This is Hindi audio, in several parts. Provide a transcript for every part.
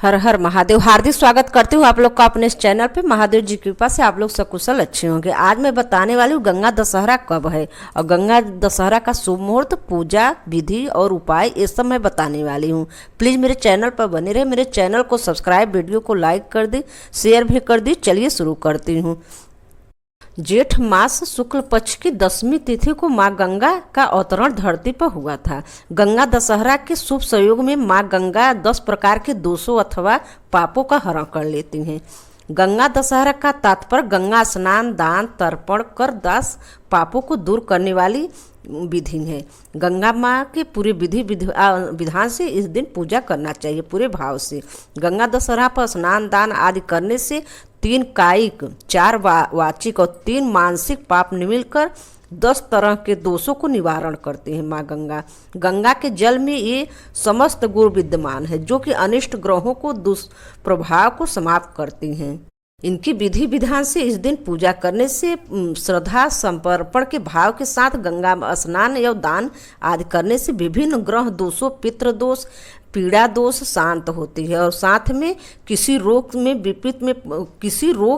हर हर महादेव। हार्दिक स्वागत करती हूँ आप लोग का अपने इस चैनल पे। महादेव जी की कृपा से आप लोग सकुशल अच्छे होंगे। आज मैं बताने वाली हूँ गंगा दशहरा कब है और गंगा दशहरा का शुभ मुहूर्त, पूजा विधि और उपाय, ये सब मैं बताने वाली हूँ। प्लीज़ मेरे चैनल पर बने रहे। मेरे चैनल को सब्सक्राइब, वीडियो को लाइक कर दी, शेयर भी कर दी। चलिए शुरू करती हूँ। जेठ मास शुक्ल पक्ष की 10वीं तिथि को माँ गंगा का अवतरण धरती पर हुआ था। गंगा दशहरा के शुभ संयोग में माँ गंगा 10 प्रकार के दोषों अथवा पापों का हरण कर लेती हैं। गंगा दशहरा का तात्पर्य गंगा स्नान, दान, तर्पण कर 10 पापों को दूर करने वाली विधि है। गंगा माँ के पूरे विधान से इस दिन पूजा करना चाहिए पूरे भाव से। गंगा दशहरा पर स्नान, दान आदि करने से 3 कायिक, 4 वाचिक और 3 मानसिक पाप मिलकर 10 तरह के दोषों को निवारण करते हैं। माँ गंगा, गंगा के जल में ये समस्त गुण विद्यमान है जो कि अनिष्ट ग्रहों को दुष्प्रभाव को समाप्त करती हैं। इनकी विधि विधान से इस दिन पूजा करने से श्रद्धा समर्पण के भाव के साथ गंगा स्नान एवं दान आदि करने से विभिन्न ग्रह दोषों, पितृ दोष, पीड़ा दोष शांत होती है और साथ में किसी रोग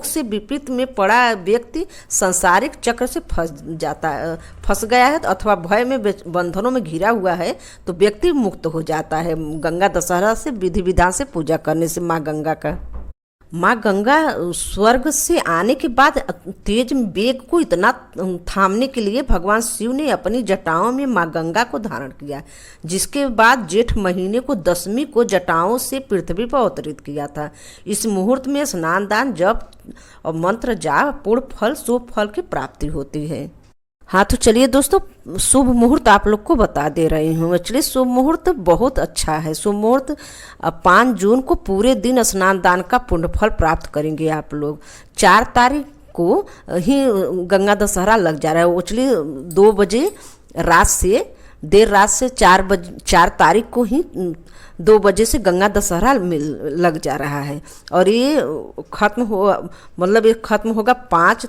से विपरीत में पड़ा व्यक्ति सांसारिक चक्र से फंस गया है अथवा भय में बंधनों में घिरा हुआ है तो व्यक्ति मुक्त हो जाता है गंगा दशहरा से विधि विधान से पूजा करने से। माँ गंगा स्वर्ग से आने के बाद तेज वेग को इतना थामने के लिए भगवान शिव ने अपनी जटाओं में माँ गंगा को धारण किया, जिसके बाद जेठ महीने को 10वीं को जटाओं से पृथ्वी पर अवतरित किया था। इस मुहूर्त में स्नान, दान, जप और मंत्र जाप पूर्ण फल, शुभ फल की प्राप्ति होती है। हाँ तो चलिए दोस्तों, शुभ मुहूर्त आप लोग को बता दे रही हूँ। एक्चुअली शुभ मुहूर्त बहुत अच्छा है। शुभ मुहूर्त 5 जून को पूरे दिन स्नान दान का पुण्य फल प्राप्त करेंगे आप लोग। 4 तारीख को ही गंगा दशहरा लग जा रहा है। एक्चुअली 2 बजे देर रात से 4 तारीख को ही 2 बजे से गंगा दशहरा लग जा रहा है और ये खत्म होगा 5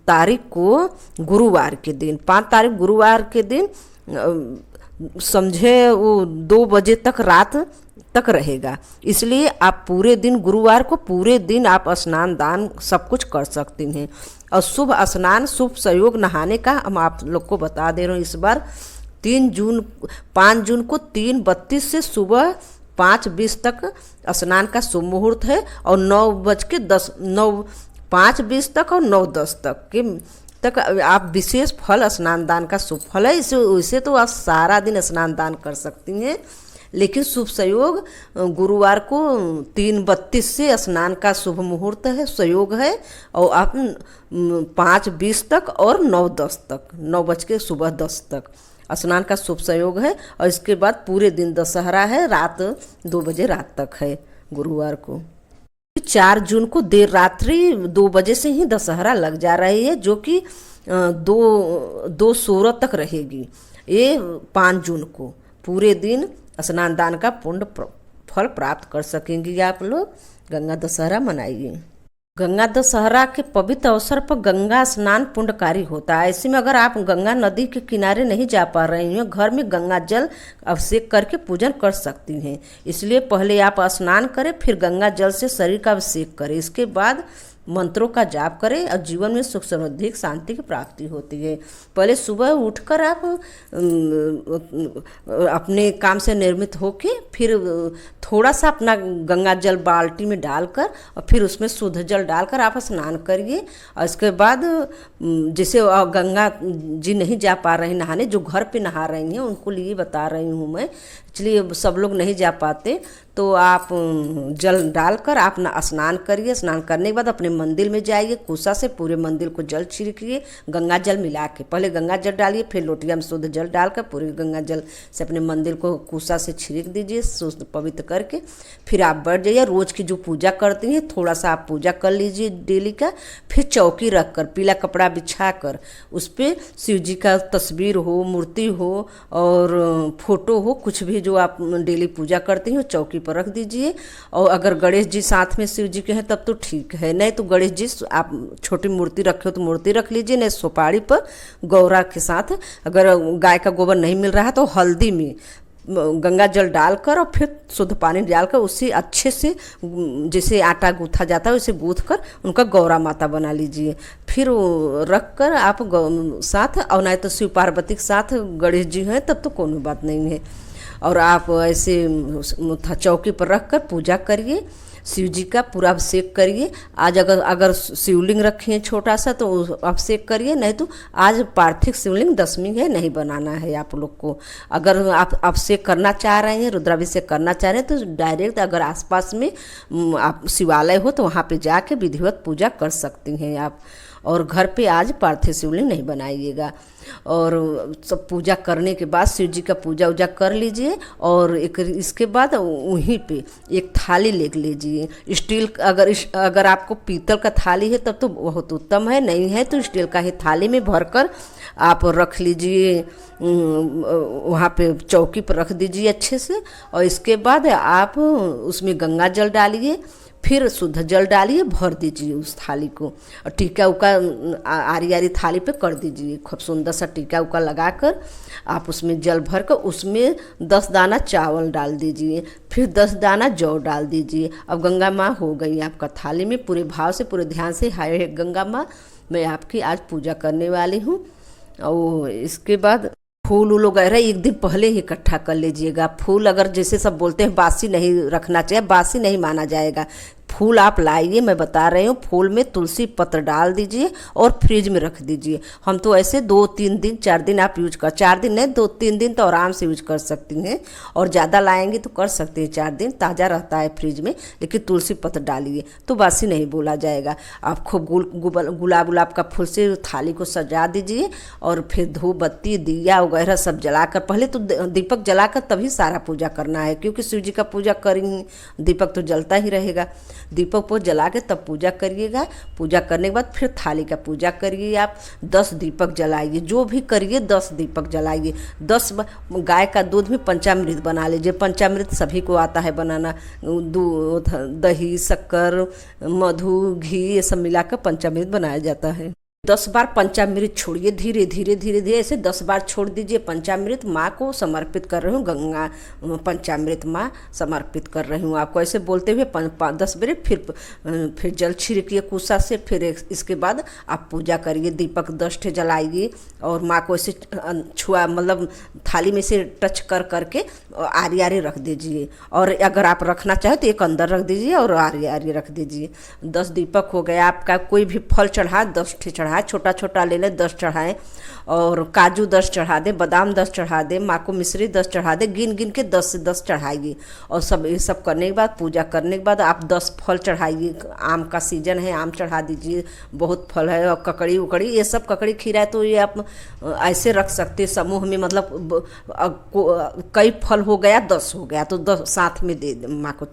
तारीख को गुरुवार के दिन। 5 तारीख गुरुवार के दिन समझे वो 2 बजे तक रात तक रहेगा। इसलिए आप पूरे दिन, गुरुवार को पूरे दिन आप स्नान दान सब कुछ कर सकती हैं। और शुभ स्नान, शुभ संयोग नहाने का हम आप लोग को बता दे रहे हूँ इस बार। 5 जून को 3:32 से सुबह 5:20 तक स्नान का शुभ मुहूर्त है और 5:20 तक और 9:10 तक आप विशेष फल, स्नान दान का शुभ फल है। इसे तो आप सारा दिन स्नान दान कर सकती हैं, लेकिन शुभ संयोग गुरुवार को 3:32 से स्नान का शुभ मुहूर्त है, संयोग है और आप 5:20 तक और 9:10 तक, 9 बज के सुबह 10 तक स्नान का शुभ संयोग है। और इसके बाद पूरे दिन दशहरा है, रात 2 बजे रात तक है गुरुवार को। 4 जून को देर रात्रि 2 बजे से ही दशहरा लग जा रही है जो कि 2:16 तक रहेगी। ये 5 जून को पूरे दिन स्नान दान का पुण्य फल प्राप्त कर सकेंगे आप लोग। गंगा दशहरा मनाइए। गंगा दशहरा के पवित्र अवसर पर गंगा स्नान पुण्यकारी होता है। ऐसे में अगर आप गंगा नदी के किनारे नहीं जा पा रही हैं, घर में गंगा जल अभिषेक करके पूजन कर सकती हैं। इसलिए पहले आप स्नान करें, फिर गंगा जल से शरीर का अभिषेक करें। इसके बाद मंत्रों का जाप करें और जीवन में सुख समृद्धि शांति की प्राप्ति होती है। पहले सुबह उठकर आप अपने काम से निर्मित होके फिर थोड़ा सा अपना गंगा जल बाल्टी में डालकर और फिर उसमें शुद्ध जल डालकर आप स्नान करिए। और इसके बाद जैसे गंगा जी नहीं जा पा रही नहाने, जो घर पे नहा रही हैं उनको लिए बता रही हूँ मैं। इसलिए सब लोग नहीं जा पाते तो आप जल डालकर आप स्नान करिए। स्नान करने के बाद अपने मंदिर में जाइए, कुशा से पूरे मंदिर को जल छिड़किए, गंगा जल मिला के। पहले गंगा जल डालिए, फिर लोटिया में शुद्ध जल डालकर पूरे गंगा जल से अपने मंदिर को कुशा से छिड़क दीजिए शुद्ध पवित्र करके। फिर आप बैठ जाइए। रोज़ की जो पूजा करती हैं थोड़ा सा आप पूजा कर लीजिए डेली का। फिर चौकी रख कर, पीला कपड़ा बिछा कर, उस पर शिव जी का तस्वीर हो, मूर्ति हो और फोटो हो, कुछ भी जो आप डेली पूजा करती हैं चौकी पर रख दीजिए। और अगर गणेश जी साथ में शिव जी के हैं तब तो ठीक है, नहीं तो गणेश जी आप छोटी मूर्ति रखे हो तो मूर्ति रख लीजिए, नहीं सुपारी पर गौरा के साथ। अगर गाय का गोबर नहीं मिल रहा है तो हल्दी में गंगा जल डालकर और फिर शुद्ध पानी डालकर उसे अच्छे से जैसे आटा गूँथा जाता है उसे गूँथ कर उनका गौरा माता बना लीजिए। फिर वो रख कर आप साथ, और नहीं तो शिव पार्वती के साथ गणेश जी हैं तब तो कोई बात नहीं है। और आप ऐसे चौकी पर रख कर पूजा करिए, शिव जी का पूरा अभिषेक करिए। आज अगर शिवलिंग रखे हैं छोटा सा तो अभिषेक करिए, नहीं तो आज पार्थिव शिवलिंग 10वीं है, नहीं बनाना है आप लोग को। अगर आप अभिषेक करना चाह रहे हैं, रुद्राभिषेक करना चाह रहे हैं तो डायरेक्ट अगर आसपास में आप शिवालय हो तो वहाँ पे जाके विधिवत पूजा कर सकती हैं आप। और घर पे आज पार्थिव शिवलिंग नहीं बनाइएगा। और सब पूजा करने के बाद शिव जी का पूजा वूजा कर लीजिए और इसके बाद वहीं पे एक थाली ले लीजिए स्टील। अगर आपको पीतल का थाली है तब तो बहुत उत्तम है, नहीं है तो स्टील का ही थाली में भरकर आप रख लीजिए, वहाँ पे चौकी पर रख दीजिए अच्छे से। और इसके बाद आप उसमें गंगा जल डालिए, फिर शुद्ध जल डालिए, भर दीजिए उस थाली को। और टीका उका आरी आरी थाली पे कर दीजिए, खूब सुंदर सा टीका उका लगाकर आप उसमें जल भर कर उसमें 10 दाना चावल डाल दीजिए, फिर 10 दाना जौ डाल दीजिए। अब गंगा माँ हो गई आपका थाली में। पूरे भाव से पूरे ध्यान से, हाय गंगा माँ मैं आपकी आज पूजा करने वाली हूँ। और इसके बाद फूल उल वगैरह एक दिन पहले ही इकट्ठा कर लीजिएगा। फूल अगर जैसे सब बोलते हैं बासी नहीं रखना चाहिए, बासी नहीं माना जाएगा। फूल आप लाइए, मैं बता रही हूँ, फूल में तुलसी पत्र डाल दीजिए और फ्रिज में रख दीजिए। हम तो ऐसे 2-3 दिन 4 दिन आप यूज कर, 4 दिन नहीं 2-3 दिन तो आराम से यूज कर सकती हैं। और ज़्यादा लाएंगे तो कर सकते हैं 4 दिन, ताज़ा रहता है फ्रिज में। लेकिन तुलसी पत्र डालिए तो बासी नहीं बोला जाएगा। आप खूब गुलाब का फूल से थाली को सजा दीजिए और फिर धूप बत्ती दिया वगैरह सब जलाकर, पहले तो दीपक जलाकर तभी सारा पूजा करना है, क्योंकि शिव जी का पूजा करेंगे दीपक तो जलता ही रहेगा। दीपक को जला के तब पूजा करिएगा। पूजा करने के बाद फिर थाली का पूजा करिए। आप 10 दीपक जलाइए, जो भी करिए 10 दीपक जलाइए। 10 गाय का दूध में पंचामृत बना लीजिए। पंचामृत सभी को आता है बनाना, दूध दही शक्कर मधु घी ये सब मिलाकर पंचामृत बनाया जाता है। 10 बार पंचामृत छोड़िए, धीरे धीरे धीरे धीरे ऐसे 10 बार छोड़ दीजिए। पंचामृत माँ को समर्पित कर रही हूँ, गंगा पंचामृत माँ समर्पित कर रही हूँ आपको, ऐसे बोलते हुए 10 बार फिर जल छिड़किए कुसा से। फिर इसके बाद आप पूजा करिए, दीपक 10 ठे जलाइए और माँ को ऐसे छुआ, मतलब थाली में से टच कर करके आरी आरी रख दीजिए। और अगर आप रखना चाहे तो एक अंदर रख दीजिए और आरी आरी रख दीजिए। 10 दीपक हो गया आपका। कोई भी फल चढ़ा 10 ठे चढ़ाए, छोटा छोटा ले ले 10 चढ़ाएं। और काजू 10 चढ़ा दे, बादाम 10 चढ़ा दे, माँ को मिश्री 10 चढ़ा दे, गिन गिन के 10 से 10 चढ़ाइए। और सब ये सब करने के बाद, पूजा करने के बाद आप 10 फल चढ़ाइए। आम का सीजन है, आम चढ़ा दीजिए, बहुत फल है। और ककड़ी उकड़ी ये सब, ककड़ी खीरा है तो ये आप ऐसे रख सकते समूह में, मतलब कई फल हो गया 10 हो गया तो 10 साथ में दे माँ को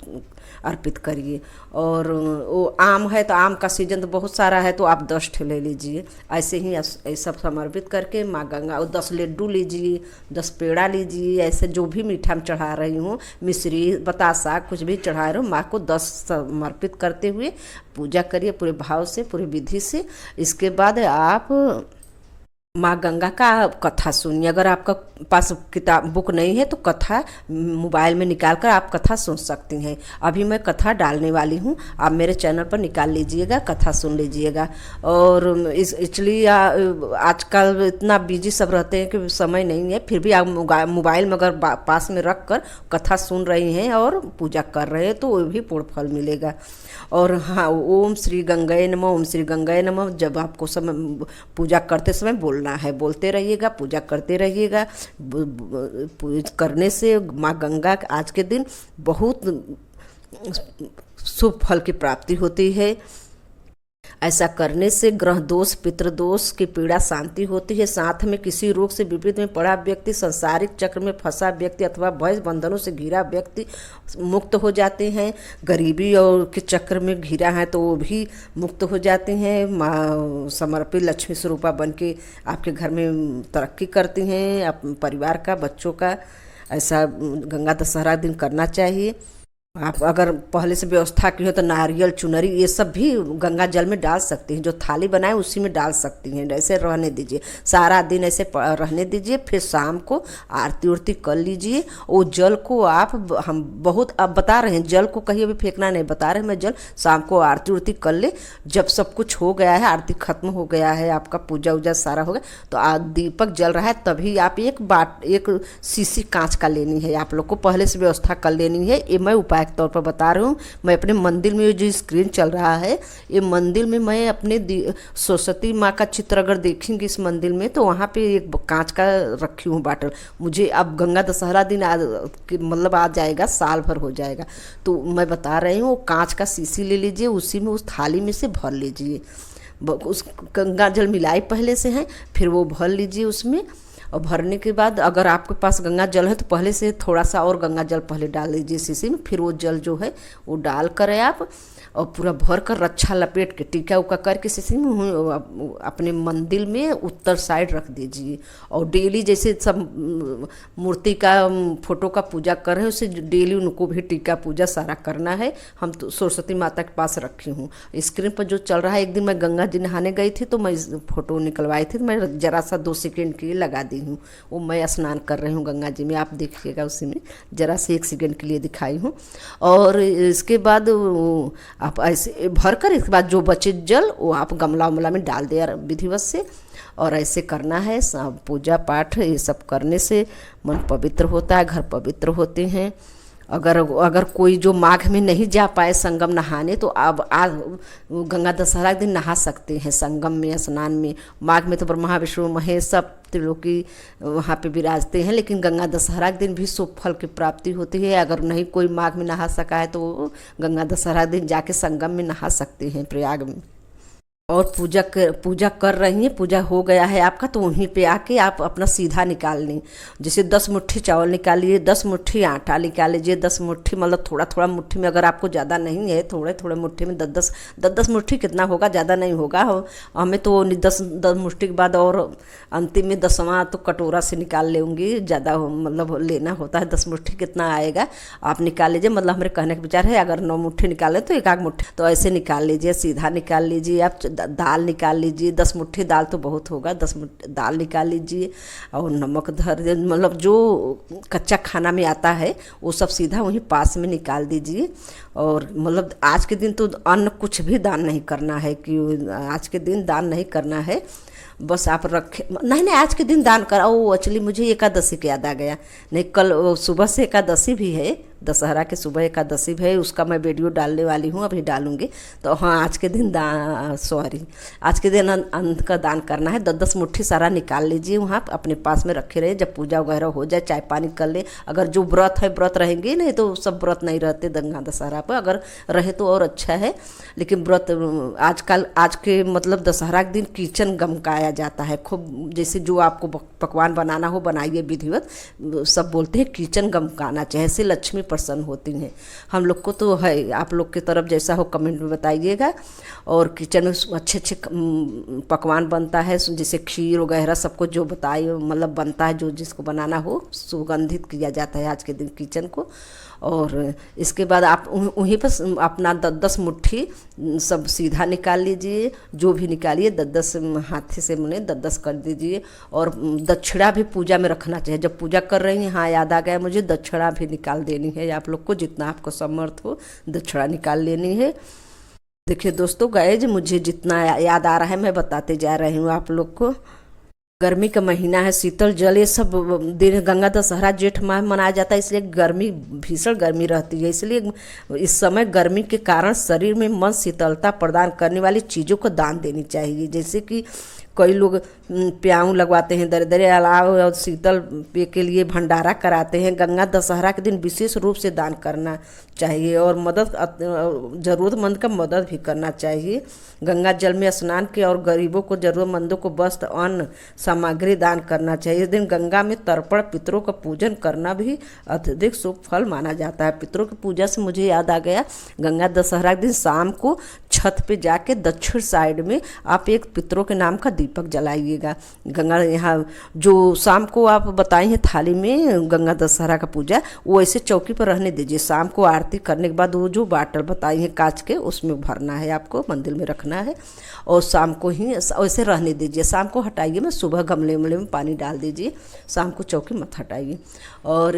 अर्पित करिए। और वो आम है तो आम का सीजन तो बहुत सारा है तो आप 10 ठे ले लीजिए। ऐसे ही सब समर्पित करके माँ गंगा, 10 लड्डू लीजिए, 10 पेड़ा लीजिए, ऐसे जो भी मीठा में चढ़ा रही हूँ, मिश्री बतासा कुछ भी चढ़ा रही हूँ, माँ को 10 समर्पित करते हुए पूजा करिए पूरे भाव से, पूरी विधि से। इसके बाद आप माँ गंगा का कथा सुनिए। अगर आपका पास किताब बुक नहीं है तो कथा मोबाइल में निकाल कर आप कथा सुन सकती हैं। अभी मैं कथा डालने वाली हूँ, आप मेरे चैनल पर निकाल लीजिएगा, कथा सुन लीजिएगा। और इसलिए आजकल इतना बिजी सब रहते हैं कि समय नहीं है, फिर भी आप मोबाइल में अगर पास में रख कर कथा सुन रही हैं और पूजा कर रहे हैं तो वो भी पूर्ण फल मिलेगा। और हाँ, ओम श्री गंगाए नमः, ओम श्री गंगाए नमः जब आपको समय पूजा करते समय बोलना है, बोलते रहिएगा, पूजा करते रहिएगा। करने से माँ गंगा आज के दिन बहुत शुभ फल की प्राप्ति होती है। ऐसा करने से ग्रह दोष पितृदोष की पीड़ा शांति होती है। साथ में किसी रोग से विपरीत में पड़ा व्यक्ति, संसारिक चक्र में फंसा व्यक्ति अथवा भय बंधनों से घिरा व्यक्ति मुक्त हो जाते हैं। गरीबी और के चक्र में घिरा है तो वो भी मुक्त हो जाते हैं। माँ समर्पित लक्ष्मी स्वरूपा बन के आपके घर में तरक्की करती हैं, अपने परिवार का, बच्चों का। ऐसा गंगा दशहरा दिन करना चाहिए। आप अगर पहले से व्यवस्था की हो तो नारियल चुनरी ये सब भी गंगा जल में डाल सकती हैं। जो थाली बनाए उसी में डाल सकती हैं। ऐसे रहने दीजिए, सारा दिन ऐसे रहने दीजिए। फिर शाम को आरती उरती कर लीजिए। वो जल को आप हम बहुत अब बता रहे हैं, जल को कहीं भी फेंकना नहीं बता रहे। मैं जल शाम को आरती उरती कर ले। जब सब कुछ हो गया है, आरती खत्म हो गया है, आपका पूजा उजा सारा हो गया, तो दीपक जल रहा है, तभी आप एक शीशी कांच का लेनी है। आप लोग को पहले से व्यवस्था कर लेनी है। ये मैं उपाय के तौर पर बता रही हूँ। मैं अपने मंदिर में जो स्क्रीन चल रहा है, ये मंदिर में मैं अपने सरस्वती माँ का चित्र अगर देखेंगे इस मंदिर में, तो वहाँ पे एक कांच का रखी हूँ बाटल। मुझे अब गंगा दशहरा दिन मतलब आ जाएगा, साल भर हो जाएगा, तो मैं बता रही हूँ, वो कांच का शीशी ले लीजिए, उसी में उस थाली में से भर लीजिए। उस गंगा जल मिलाई पहले से है, फिर वो भर लीजिए उसमें। और भरने के बाद अगर आपके पास गंगा जल है तो पहले से थोड़ा सा और गंगा जल पहले डाल दीजिए शीशी में। फिर वो जल जो है वो डाल कर आप और पूरा भर कर रच्छा लपेट के टीका उका करके शीशी में अपने मंदिर में उत्तर साइड रख दीजिए। और डेली जैसे सब मूर्ति का फोटो का पूजा कर रहे हैं, उसे डेली उनको भी टीका पूजा सारा करना है। हम तो सरस्वती माता के पास रखी हूँ। स्क्रीन पर जो चल रहा है, एक दिन मैं गंगा जी नहाने गई थी तो मैं फोटो निकलवाई थी, तो मैं जरा सा 2 सेकेंड के लिए लगा दी हूँ। वो मैं स्नान कर रही हूँ गंगा जी में, आप देखिएगा उसी में जरा से 1 सेकेंड के लिए दिखाई हूँ। और इसके बाद आप ऐसे भर कर, इसके बाद जो बचे जल वो आप गमला उमला में डाल दिया विधिवत से। और ऐसे करना है। सब पूजा पाठ ये सब करने से मन पवित्र होता है, घर पवित्र होते हैं। अगर कोई जो माघ में नहीं जा पाए संगम नहाने, तो अब आज गंगा दशहरा के दिन नहा सकते हैं संगम में, स्नान में। माघ में तो ब्रह्मा विष्णु महेश सब त्रिलोकी वहाँ पे विराजते हैं, लेकिन गंगा दशहरा के दिन भी शुभ फल की प्राप्ति होती है। अगर नहीं कोई माघ में नहा सका है तो गंगा दशहरा के दिन जाके संगम में नहा सकते हैं प्रयाग में। और पूजा कर रही हैं, पूजा हो गया है आपका, तो वहीं पे आके आप अपना सीधा निकाल लें। जैसे 10 मुट्ठी चावल निकालिए, 10 मुट्ठी आटा निकाल लीजिए, 10 मुट्ठी मतलब थोड़ा थोड़ा मुट्ठी में, अगर आपको ज़्यादा नहीं है थोड़े थोड़े मुट्ठी में 10 मुट्ठी कितना होगा, ज़्यादा नहीं होगा। हमें तो 10 मुट्ठी के बाद और अंतिम में 10वां तो कटोरा से निकाल लेंगी, ज़्यादा मतलब लेना होता है। 10 मुट्ठी कितना आएगा आप निकाल लीजिए। मतलब हमारे कहने का विचार है, अगर 9 मुट्ठी निकालें तो 1 मुट्ठी, तो ऐसे निकाल लीजिए, सीधा निकाल लीजिए। आप दाल निकाल लीजिए, 10 मुट्ठी दाल तो बहुत होगा, 10 मुट्ठी दाल निकाल लीजिए। और नमक धर, मतलब जो कच्चा खाना में आता है वो सब सीधा वहीं पास में निकाल दीजिए। और मतलब आज के दिन तो अन्न कुछ भी दान नहीं करना है, कि आज के दिन दान नहीं करना है। बस आप रखे नहीं, आज के दिन दान कराओ। एक्चुअली मुझे एकादशी के याद आ गया, नहीं कल सुबह से एकादशी भी है, दशहरा के सुबह एकादशी भी है, उसका मैं वीडियो डालने वाली हूँ, अभी डालूंगी। तो हाँ, आज के दिन आज के दिन अन्न का दान करना है। 10 मुट्ठी सारा निकाल लीजिए, वहाँ अपने पास में रखे रहे। जब पूजा वगैरह हो जाए, चाय पानी कर ले। अगर जो व्रत है व्रत रहेंगे, नहीं तो सब व्रत नहीं रहते गंगा दशहरा पर, अगर रहे तो और अच्छा है। लेकिन व्रत आज के मतलब दशहरा के दिन किचन गमकाया जाता है खूब। जैसे जो आपको पकवान बनाना हो बनाइए विधिवत। सब बोलते हैं किचन गमकाना चाहिए, ऐसे लक्ष्मी प्रसन्न होती हैं। हम लोग को तो है, आप लोग की तरफ जैसा हो कमेंट में बताइएगा। और किचन में अच्छे पकवान बनता है, जैसे खीर वगैरह सबको जो बताइए, मतलब बनता है, जो जिसको बनाना हो सुगंधित किया जाता है आज के दिन किचन को। और इसके बाद आप वहीं पर अपना 10 मुट्ठी सब सीधा निकाल लीजिए, जो भी निकालिए 10 हाथ से मुने 10 कर दीजिए। और दक्षिणा भी पूजा में रखना चाहिए। जब पूजा कर रही हैं, हाँ याद आ गया मुझे, दक्षिणा भी निकाल देनी है आप लोग को, जितना आपको समर्थ हो दक्षिणा निकाल लेनी है। देखिए दोस्तों, गाइस मुझे जितना याद आ रहा है मैं बताते जा रही हूँ आप लोग को। गर्मी का महीना है, शीतल जल ये सब दिन, गंगा दशहरा जेठ माह मनाया जाता है, इसलिए गर्मी भीषण गर्मी रहती है। इसलिए इस समय गर्मी के कारण शरीर में मन शीतलता प्रदान करने वाली चीज़ों को दान देनी चाहिए। जैसे कि कई लोग प्याऊ लगवाते हैं, दरदरे अलाव और शीतल पेय के लिए भंडारा कराते हैं। गंगा दशहरा के दिन विशेष रूप से दान करना चाहिए और ज़रूरतमंद का मदद भी करना चाहिए। गंगा जल में स्नान के और गरीबों को, ज़रूरतमंदों को वस्त्र अन्न सामग्री दान करना चाहिए। इस दिन गंगा में तर्पण पितरों का पूजन करना भी अत्यधिक शुभ फल माना जाता है। पितरों की पूजा से मुझे याद आ गया, गंगा दशहरा के दिन शाम को छत पे जाके दक्षिण साइड में आप एक पितरों के नाम का दीपक जलाइएगा। गंगा यहाँ जो शाम को आप बताई हैं थाली में गंगा दशहरा का पूजा, वो ऐसे चौकी पर रहने दीजिए। शाम को आरती करने के बाद वो जो बाटल बताई हैं कांच के, उसमें भरना है आपको, मंदिर में रखना है और शाम को ही वैसे रहने दीजिए। शाम को हटाइए, मैं सुबह गमले वमले में पानी डाल दीजिए, शाम को चौकी मत हटाइए। और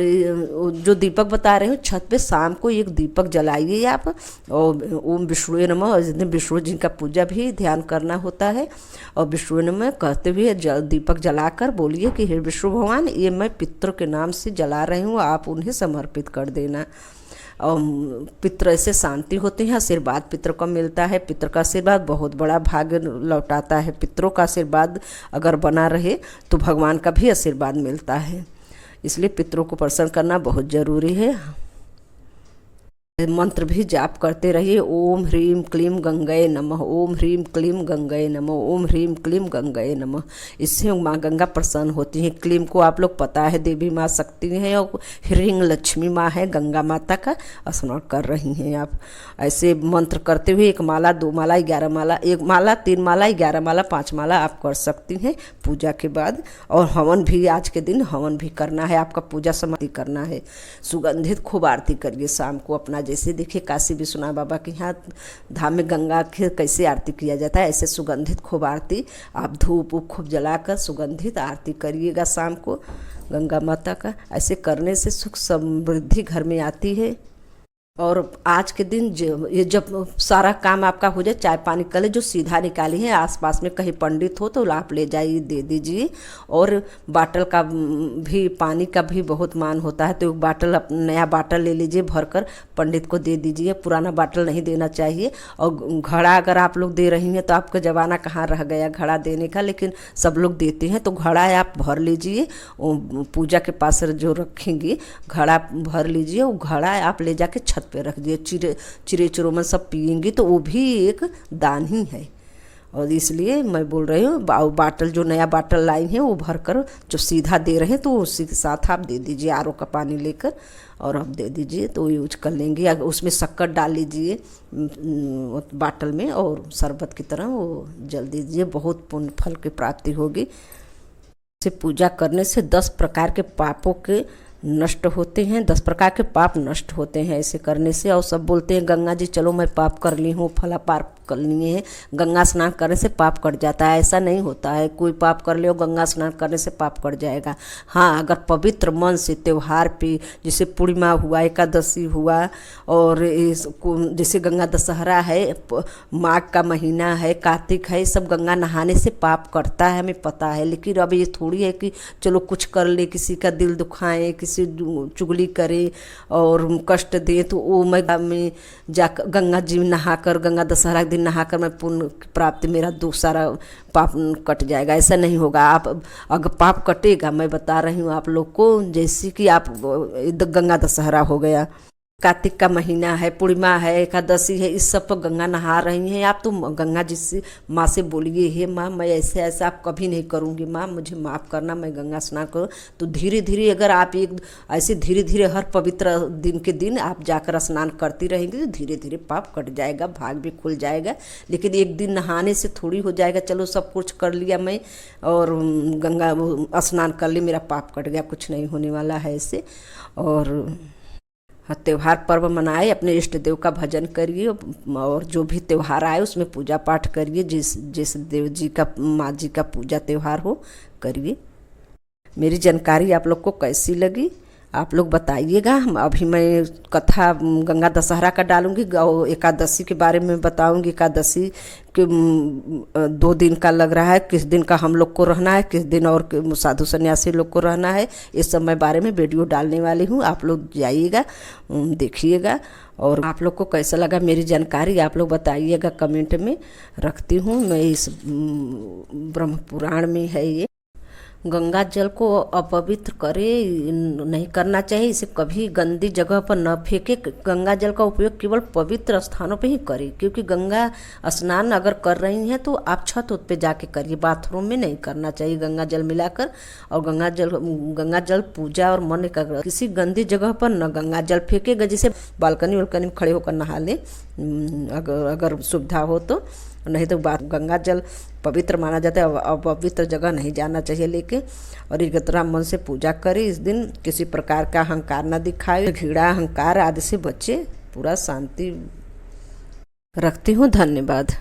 जो दीपक बता रहे हो छत पे शाम को एक दीपक जलाइए आप, और ओम विष्णु नमः, और जिसमें विष्णु जी का पूजा भी ध्यान करना होता है। और विष्णु नमः कहते हुए दीपक जलाकर बोलिए कि हे विष्णु भगवान, ये मैं पितरों के नाम से जला रही हूँ, आप उन्हें समर्पित कर देना। और पितर से शांति होती है, आशीर्वाद पितर को मिलता है। पितर का आशीर्वाद बहुत बड़ा भाग्य लौटाता है। पितरों का आशीर्वाद अगर बना रहे तो भगवान का भी आशीर्वाद मिलता है, इसलिए पितरों को प्रसन्न करना बहुत ज़रूरी है। मंत्र भी जाप करते रहिए, ओम ह्रीम क्लीम गंगाए नमः, ओम ह्रीम क्लीम गंगाए नमः, ओम ह्रीम क्लीम गंगाए नमः। इससे माँ गंगा प्रसन्न होती हैं। क्लीम को आप लोग पता है देवी माँ शक्ति है, और ह्रीं लक्ष्मी माँ है, गंगा माता का स्मरण कर रही हैं आप। ऐसे मंत्र करते हुए 1 माला 2 माला 11 माला, 1 माला 3 माला 11 माला 5 माला आप कर सकती हैं पूजा के बाद। और हवन भी आज के दिन हवन भी करना है, आपका पूजा समाप्ति करना है। सुगंधित खूब आरती करिए शाम को अपना, जैसे देखिए काशी विश्वनाथ बाबा के यहाँ धाम में गंगा के कैसे आरती किया जाता है, ऐसे सुगंधित खूब आरती आप धूप उप खूब जलाकर सुगंधित आरती करिएगा शाम को गंगा माता का। ऐसे करने से सुख समृद्धि घर में आती है। और आज के दिन ये जब सारा काम आपका हो जाए, चाय पानी कर ले, जो सीधा निकाली है आसपास में कहीं पंडित हो तो आप ले जाइए, दे दीजिए। और बाटल का भी, पानी का भी बहुत मान होता है, तो बाटल नया बाटल ले लीजिए, भरकर पंडित को दे दीजिए, पुराना बाटल नहीं देना चाहिए। और घड़ा अगर आप लोग दे रही हैं तो आपका जमाना कहाँ रह गया घड़ा देने का, लेकिन सब लोग देते हैं, तो घड़ा आप भर लीजिए, पूजा के पास जो रखेंगी घड़ा भर लीजिए, वो घड़ा आप ले जाके छत पे रख दिए। चिड़े चुरुमन सब पिएंगी तो वो भी एक दान ही है। और इसलिए मैं बोल रही हूँ बाटल, जो नया बाटल लाई है वो भरकर जो सीधा दे रहे हैं तो उसी के साथ आप दे दीजिए, आरओ का पानी लेकर और आप दे दीजिए तो यूज कर लेंगे। अगर उसमें शक्कर डाल लीजिए बाटल में और शरबत की तरह वो जल दीजिए, बहुत पुण्य फल की प्राप्ति होगी। से पूजा करने से 10 प्रकार के पापों के नष्ट होते हैं, 10 प्रकार के पाप नष्ट होते हैं ऐसे करने से। और सब बोलते हैं गंगा जी चलो मैं पाप कर ली हूँ, फला पाप कर लिए हैं, गंगा स्नान करने से पाप कट जाता है। ऐसा नहीं होता है, कोई पाप कर ले और गंगा स्नान करने से पाप कट जाएगा। हाँ, अगर पवित्र मन से त्यौहार पे, जैसे पूर्णिमा हुआ, एकादशी हुआ, और जैसे गंगा दशहरा है, माघ का महीना है, कार्तिक है, सब गंगा नहाने से पाप कटता है, हमें पता है। लेकिन अब ये थोड़ी है कि चलो कुछ कर ले, किसी का दिल दुखाएं, किसी चुगली करे और कष्ट दे, तो वो मैं जाकर गंगा जी नहाकर, गंगा दशहरा के दिन नहाकर मैं पुण्य प्राप्ति, मेरा सारा पाप कट जाएगा। ऐसा नहीं होगा। आप अगर पाप कटेगा, मैं बता रही हूँ आप लोग को, जैसे कि आप गंगा दशहरा हो गया, कार्तिक का महीना है, पूर्णिमा है, एकादशी है, इस सब पर गंगा नहा रही हैं आप, तो गंगा जी से माँ से बोलिए, हे माँ मैं ऐसे ऐसा आप कभी नहीं करूँगी, माँ मुझे माफ़ करना, मैं गंगा स्नान करूँ। तो धीरे धीरे अगर आप ऐसे धीरे धीरे हर पवित्र दिन के दिन आप जाकर स्नान करती रहेंगी तो धीरे धीरे पाप कट जाएगा, भाग भी खुल जाएगा। लेकिन एक दिन नहाने से थोड़ी हो जाएगा, चलो सब कुछ कर लिया मैं और गंगा स्नान कर ली, मेरा पाप कट गया, कुछ नहीं होने वाला है ऐसे। और त्यौहार पर्व मनाए, अपने इष्ट देव का भजन करिए और जो भी त्यौहार आए उसमें पूजा पाठ करिए, जिस देव जी का, माँ जी का पूजा त्यौहार हो करिए। मेरी जानकारी आप लोग को कैसी लगी आप लोग बताइएगा। अभी मैं कथा गंगा दशहरा का डालूंगी और एकादशी के बारे में बताऊंगी। एकादशी के 2 दिन का लग रहा है, किस दिन का हम लोग को रहना है, किस दिन और साधु सन्यासी लोग को रहना है, इस सब मैं बारे में वीडियो डालने वाली हूँ। आप लोग जाइएगा, देखिएगा। और आप लोग को कैसा लगा मेरी जानकारी आप लोग बताइएगा कमेंट में। रखती हूँ मैं। इस ब्रह्म पुराण में है ये, गंगा जल को अपवित्र करे नहीं करना चाहिए। इसे कभी गंदी जगह पर न फेंके। गंगा जल का उपयोग केवल पवित्र स्थानों पे ही करें, क्योंकि गंगा स्नान अगर कर रही हैं तो आप छत पे जाके करिए, बाथरूम में नहीं करना चाहिए गंगा जल मिलाकर। और गंगा जल पूजा और मन का, किसी गंदी जगह पर न गंगा जल फेंकेगा। जैसे बालकनी वालकनी में खड़े होकर नहा लें, अगर सुविधा हो तो, नहीं तो गंगा जल पवित्र माना जाता है। अपवित्र जगह नहीं जाना चाहिए लेके। और एकत्र मन से पूजा करें। इस दिन किसी प्रकार का अहंकार न दिखाए, घृणा अहंकार आदि से बचे। पूरा शांति रखती हूँ। धन्यवाद।